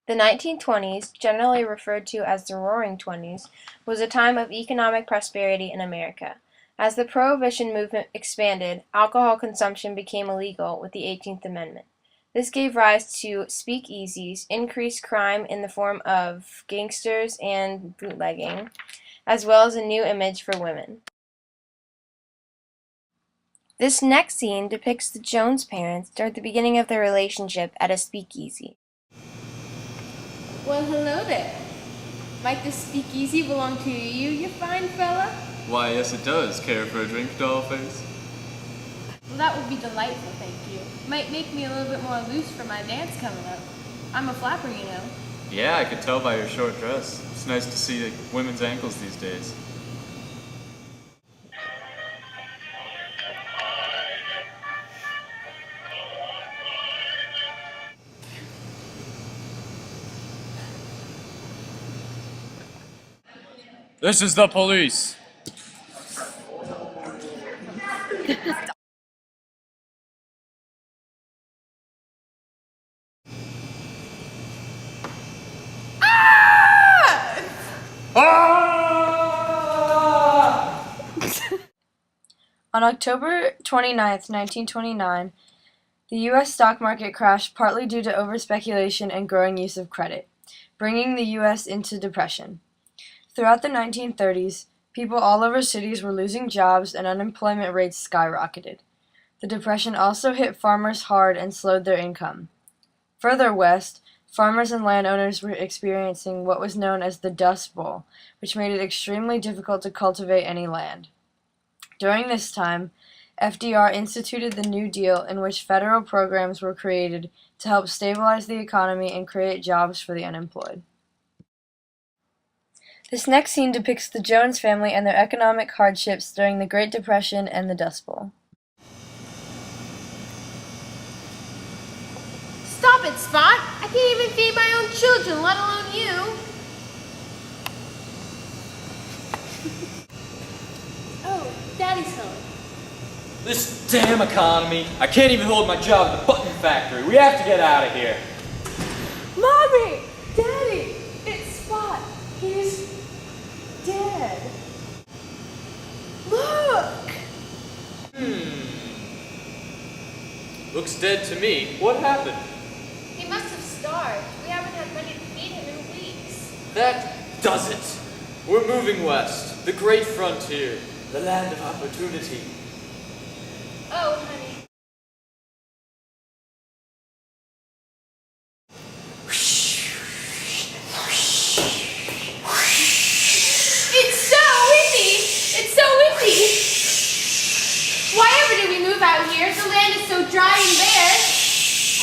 The 1920s, generally referred to as the Roaring Twenties, was a time of economic prosperity in America. As the Prohibition movement expanded, alcohol consumption became illegal with the 18th Amendment. This gave rise to speakeasies, increased crime in the form of gangsters and bootlegging, as well as a new image for women. This next scene depicts the Jones parents during the beginning of their relationship at a speakeasy. Well, hello there. Might this speakeasy belong to you fine fella? Why, yes it does. Care for a drink, dollface? Well, that would be delightful, thank you. Might make me a little bit more loose for my dance coming up. I'm a flapper, you know. Yeah, I could tell by your short dress. It's nice to see women's ankles these days. This is the police. On October 29, 1929, the U.S. stock market crashed partly due to overspeculation and growing use of credit, bringing the U.S. into depression. Throughout the 1930s, people all over cities were losing jobs and unemployment rates skyrocketed. The depression also hit farmers hard and slowed their income. Further west, farmers and landowners were experiencing what was known as the Dust Bowl, which made it extremely difficult to cultivate any land. During this time, FDR instituted the New Deal, in which federal programs were created to help stabilize the economy and create jobs for the unemployed. This next scene depicts the Jones family and their economic hardships during the Great Depression and the Dust Bowl. Stop it, Spot! I can't even feed my own children, let alone you! Oh, Daddy's home. This damn economy. I can't even hold my job at the button factory. We have to get out of here. Mommy! Daddy! It's Spot. He's dead. Look! Looks dead to me. What happened? He must have starved. We haven't had money to feed him in weeks. That does it. We're moving west. The great frontier. The land of opportunity. Oh, honey. It's so windy! It's so windy! Why ever did we move out here? The land is so dry and bare.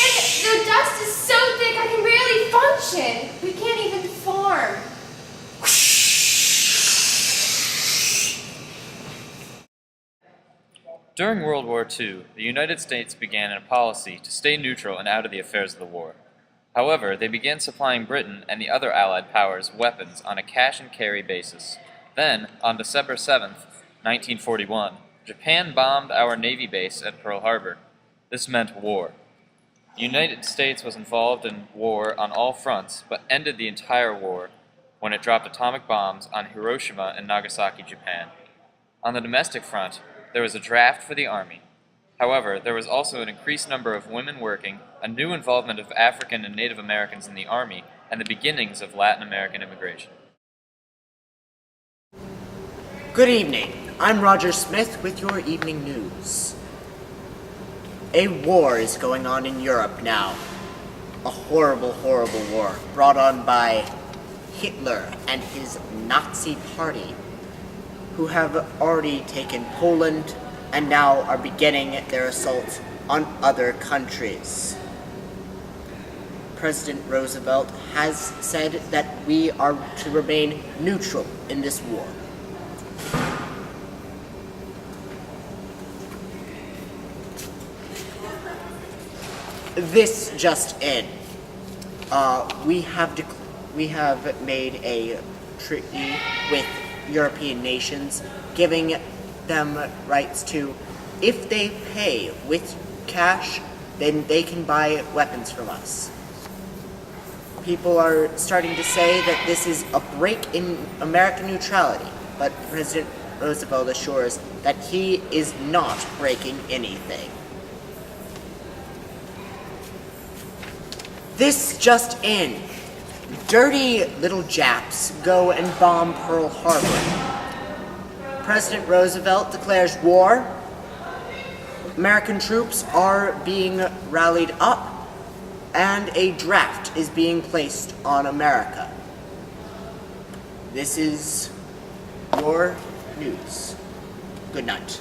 And the dust is so thick I can barely function. We can't even farm. During World War II, the United States began a policy to stay neutral and out of the affairs of the war. However, they began supplying Britain and the other Allied powers weapons on a cash-and-carry basis. Then, on December 7, 1941, Japan bombed our Navy base at Pearl Harbor. This meant war. The United States was involved in war on all fronts, but ended the entire war when it dropped atomic bombs on Hiroshima and Nagasaki, Japan. On the domestic front, there was a draft for the Army. However, there was also an increased number of women working, a new involvement of African and Native Americans in the Army, and the beginnings of Latin American immigration. Good evening. I'm Roger Smith with your evening news. A war is going on in Europe now. A horrible, horrible war brought on by Hitler and his Nazi party, who have already taken Poland and now are beginning their assault on other countries. President Roosevelt has said that we are to remain neutral in this war. This just in. We have made a treaty with European nations, giving them rights to, if they pay with cash, then they can buy weapons from us. People are starting to say that this is a break in American neutrality, but President Roosevelt assures that he is not breaking anything. This just in. Dirty little Japs go and bomb Pearl Harbor. President Roosevelt declares war. American troops are being rallied up, and a draft is being placed on America. This is your news. Good night.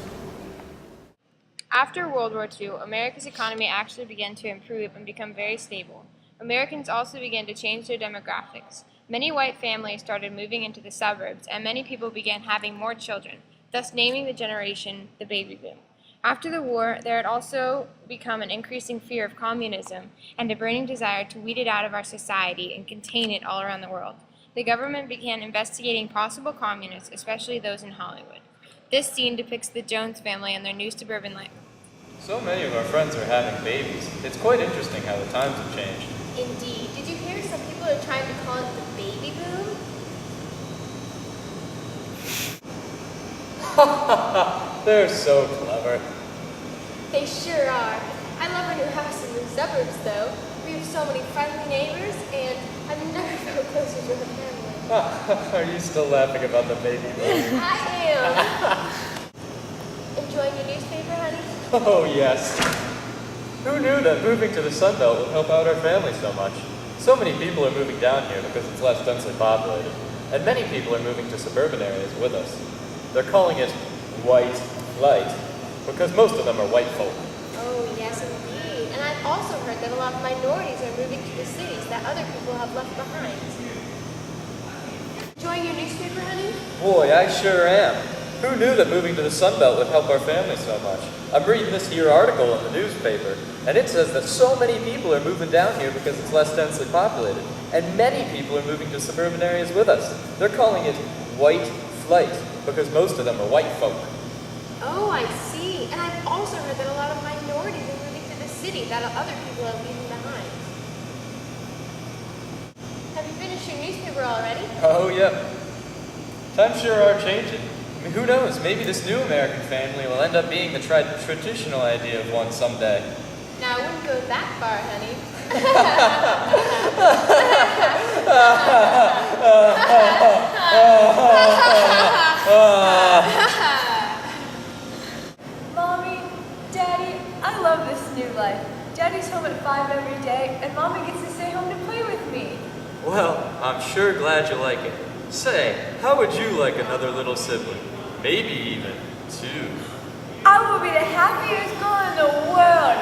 After World War II, America's economy actually began to improve and become very stable. Americans also began to change their demographics. Many white families started moving into the suburbs, and many people began having more children, thus naming the generation the baby boom. After the war, there had also become an increasing fear of communism and a burning desire to weed it out of our society and contain it all around the world. The government began investigating possible communists, especially those in Hollywood. This scene depicts the Jones family and their new suburban life. So many of our friends are having babies. It's quite interesting how the times have changed. Indeed. Did you hear some people are trying to call it the baby boom? They're so clever. They sure are. I love our new house in the suburbs, though. We have so many friendly neighbors, and I've never felt closer to the family. Are you still laughing about the baby boom? I am. Enjoying your newspaper, honey? Oh, yes. Who knew that moving to the Sun Belt would help out our family so much? So many people are moving down here because it's less densely populated, and many people are moving to suburban areas with us. They're calling it white light, because most of them are white folk. Oh, yes, indeed. And I've also heard that a lot of minorities are moving to the cities that other people have left behind. Enjoying your newspaper, honey? Boy, I sure am. Who knew that moving to the Sun Belt would help our family so much? I'm reading this here article in the newspaper, and it says that so many people are moving down here because it's less densely populated, and many people are moving to suburban areas with us. They're calling it white flight, because most of them are white folk. Oh, I see. And I've also heard that a lot of minorities are moving to the city that other people are leaving behind. Have you finished your newspaper already? Oh, yep. Times sure are changing. I mean, who knows? Maybe this new American family will end up being the traditional idea of one someday. Now, I wouldn't go that far, honey. Mommy, Daddy, I love this new life. Daddy's home at 5 every day, and Mommy gets to stay home to play with me. Well, I'm sure glad you like it. Say, how would you like another little sibling? Maybe even two. I will be the happiest girl in the world.